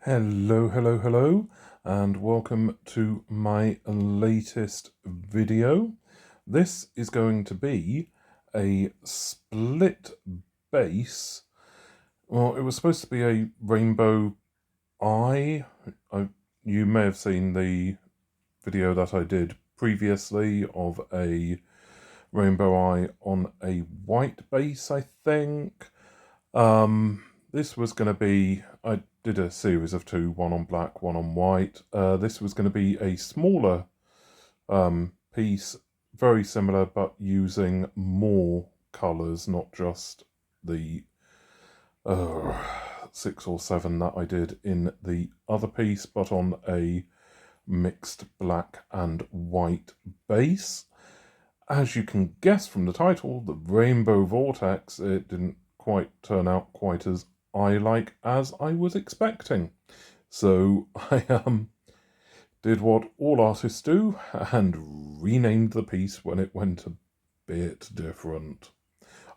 Hello, hello, hello, and welcome to my latest video. This is going to be a split base. Well, it was supposed to be a rainbow eye. You may have seen the video that I did previously of a rainbow eye on a white base, I think. This was going to be, I did a series of two, one on black, one on white. This was going to be a smaller piece, very similar, but using more colours, not just the 6 or 7 that I did in the other piece, but on a mixed black and white base. As you can guess from the title, the Rainbow Vortex, it didn't quite turn out quite as eye-like as I was expecting. So I did what all artists do and renamed the piece when it went a bit different.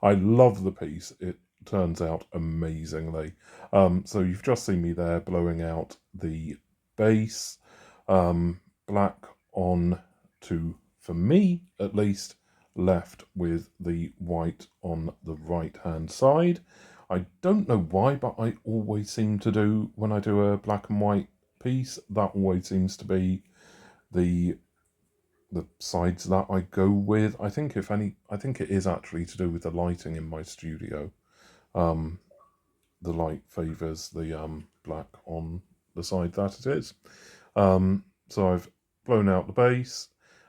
I love the piece. It turns out amazingly. So you've just seen me there blowing out the base, black on to, for me at least, left with the white on the right hand side. I don't know why, but I always seem to do, when I do a black and white piece, that always seems to be the sides that I go with. I think it is actually to do with the lighting in my studio. The light favours the black on the side that it is. So I've blown out the base,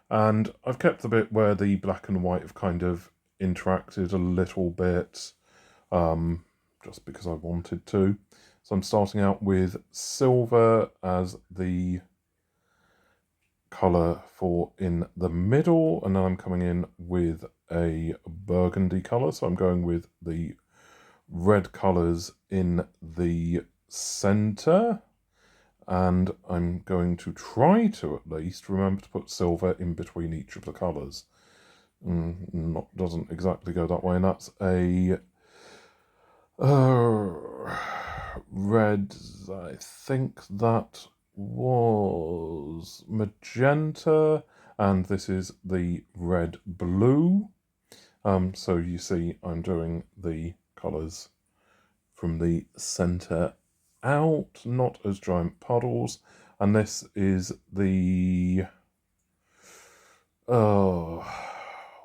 and I've kept the bit where the black and white have kind of interacted a little bit, just because I wanted to. So I'm starting out with silver as the colour for in the middle, and then I'm coming in with a burgundy colour. So I'm going with the red colours in the centre, and I'm going to try to at least remember to put silver in between each of the colours. Doesn't exactly go that way, and that's a red, I think that was magenta, and this is the red blue. So you see I'm doing the colours from the centre out, not as giant puddles, and this is the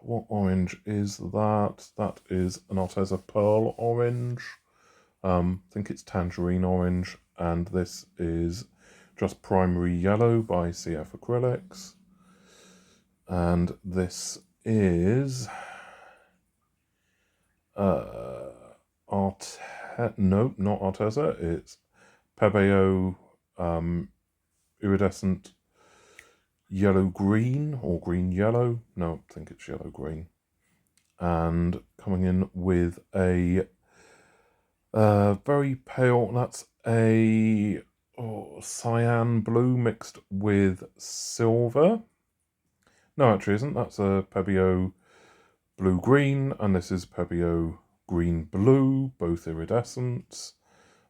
what orange is that? That is an Arteza Pearl orange. I think it's tangerine orange, and this is just primary yellow by CF Acrylics, and this is no, not Arteza, it's Pebeo iridescent yellow-green, or green-yellow. No, I think it's yellow-green. And coming in with a very pale, that's a cyan blue mixed with silver. No, actually isn't. That's a Pebeo blue-green, and this is Pebeo green-blue, both iridescents.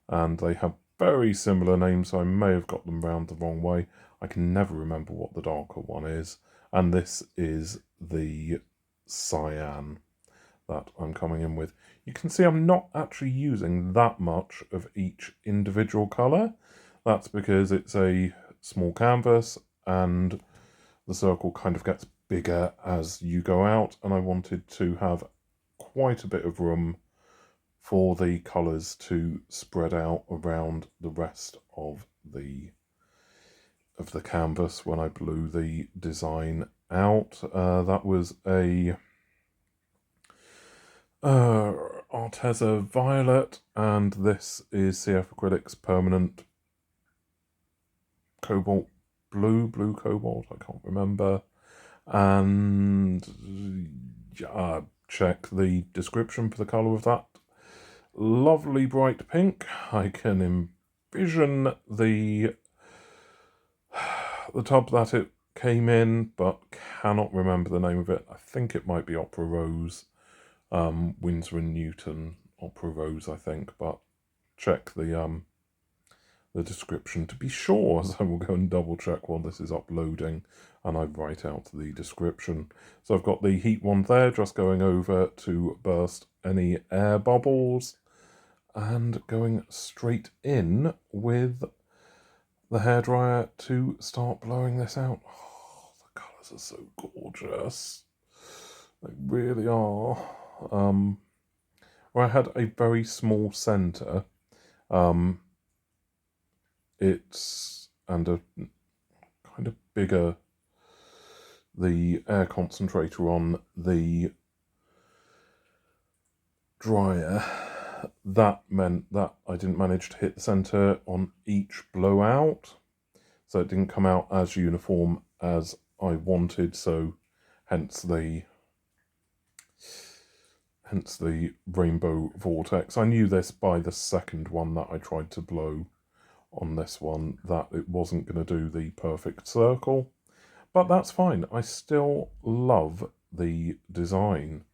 And they have very similar names, so I may have got them round the wrong way. I can never remember what the darker one is. And this is the cyan that I'm coming in with. You can see I'm not actually using that much of each individual colour. That's because it's a small canvas and the circle kind of gets bigger as you go out, and I wanted to have quite a bit of room for the colours to spread out around the rest of the canvas when I blew the design out. That was a Arteza Violet, and this is CF Acrylics Permanent Cobalt Blue Cobalt, I can't remember. And check the description for the colour of that. Lovely bright pink. I can envision the tub that it came in, but cannot remember the name of it. I think it might be Opera Rose, Windsor and Newton Opera Rose, I think, but check the the description to be sure. So we'll go and double check while this is uploading and I write out the description. So I've got the heat wand there, just going over to burst any air bubbles and going straight in with the hairdryer to start blowing this out. Oh, the colours are so gorgeous. They really are. I had a very small centre. It's and a kind of bigger the air concentrator on the dryer. That meant that I didn't manage to hit the centre on each blowout, so it didn't come out as uniform as I wanted, so hence the rainbow vortex. I knew this by the second one that I tried to blow on this one, that it wasn't going to do the perfect circle, but that's fine. I still love the design,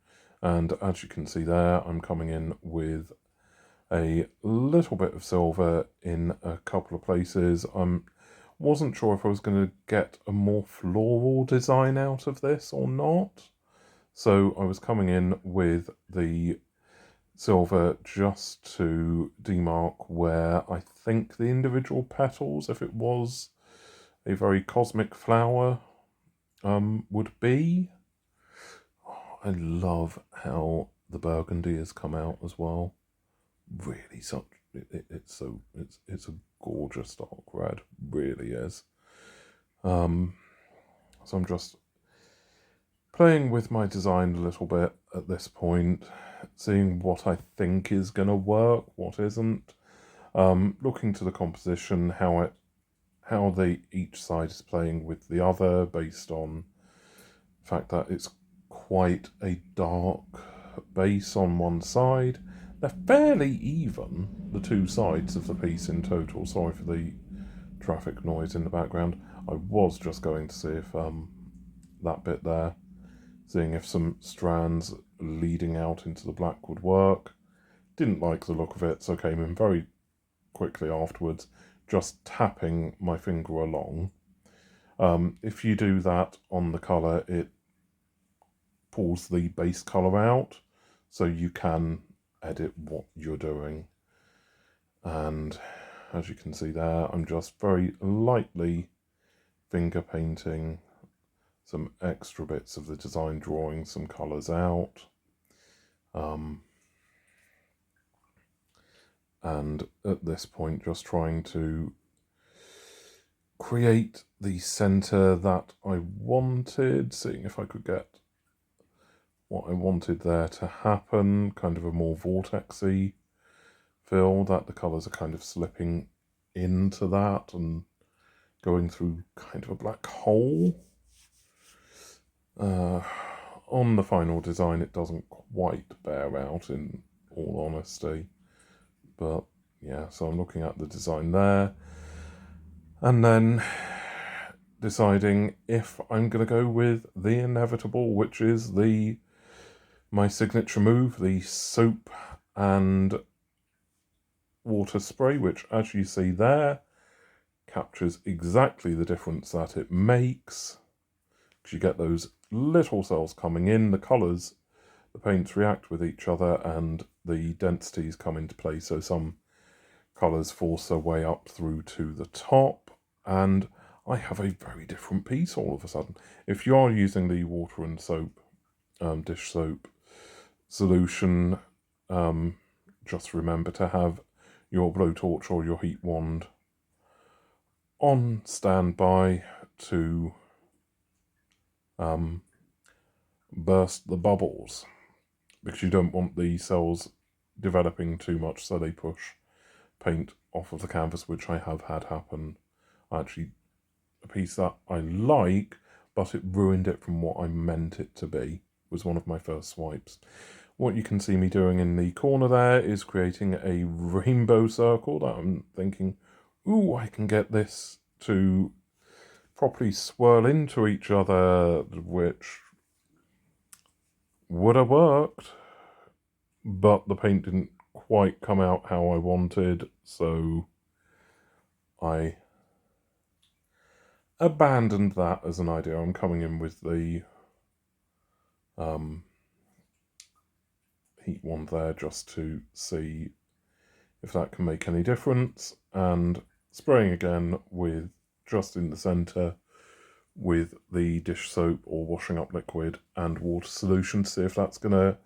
and as you can see there, I'm coming in with a little bit of silver in a couple of places. Wasn't sure if I was going to get a more floral design out of this or not, so I was coming in with the silver just to demark where I think the individual petals, if it was a very cosmic flower, would be. Oh, I love how the burgundy has come out as well. Really, it's a gorgeous dark red, really is. So I'm just playing with my design a little bit at this point, seeing what I think is going to work, what isn't. Looking to the composition, how each side is playing with the other, based on the fact that it's quite a dark base on one side. They're fairly even, the two sides of the piece in total. Sorry for the traffic noise in the background. I was just going to see if that bit there, seeing if some strands leading out into the black would work. Didn't like the look of it, so came in very quickly afterwards, just tapping my finger along. If you do that on the colour, it pulls the base colour out, so you can edit what you're doing. And as you can see there, I'm just very lightly finger painting some extra bits of the design, drawing some colours out. And at this point, just trying to create the centre that I wanted, seeing if I could get what I wanted there to happen, kind of a more vortexy feel, that the colours are kind of slipping into that and going through kind of a black hole. On the final design, it doesn't quite bear out, in all honesty. But yeah, so I'm looking at the design there, and then deciding if I'm going to go with the inevitable, which is my signature move, the soap and water spray, which, as you see there, captures exactly the difference that it makes. Because you get those little cells coming in, the colours, the paints react with each other, and the densities come into play, so some colours force their way up through to the top, and I have a very different piece all of a sudden. If you are using the water and soap, dish soap solution, just remember to have your blowtorch or your heat wand on standby to burst the bubbles, because you don't want the cells developing too much so they push paint off of the canvas, which I have had happen. Actually, a piece that I like, but it ruined it from what I meant it to be, was one of my first swipes. What you can see me doing in the corner there is creating a rainbow circle that I'm thinking, ooh, I can get this to properly swirl into each other, which would have worked, but the paint didn't quite come out how I wanted, so I abandoned that as an idea. I'm coming in with the heat one there just to see if that can make any difference, and spraying again with just in the centre with the dish soap or washing up liquid and water solution to see if that's going to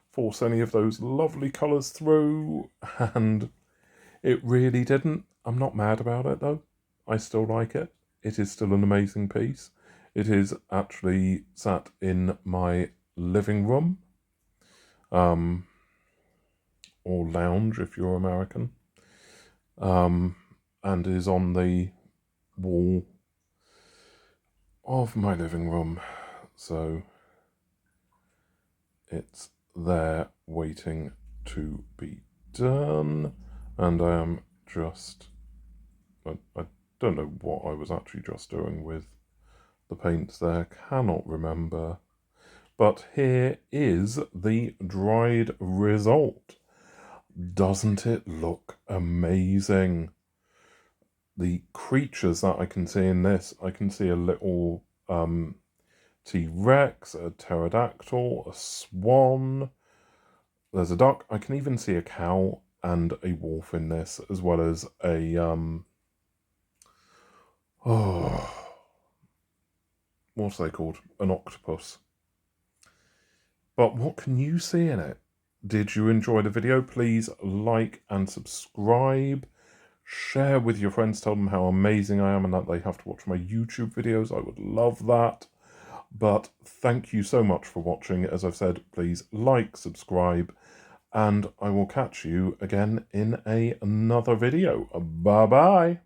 force any of those lovely colours through, and it really didn't. I'm not mad about it though. I still like it. It is still an amazing piece. It is actually sat in my living room, or lounge if you're American, and is on the wall of my living room. So it's there waiting to be done, and I am just, I don't know what I was actually just doing with the paints there, cannot remember, but here is the dried result. Doesn't it look amazing? The creatures that I can see in this, I can see a little T-Rex, a pterodactyl, a swan, there's a duck, I can even see a cow and a wolf in this, as well as a, what's they called? An octopus. But what can you see in it? Did you enjoy the video? Please like and subscribe. Share with your friends, tell them how amazing I am and that they have to watch my YouTube videos. I would love that. But thank you so much for watching. As I've said, please like, subscribe, and I will catch you again in another video. Bye-bye.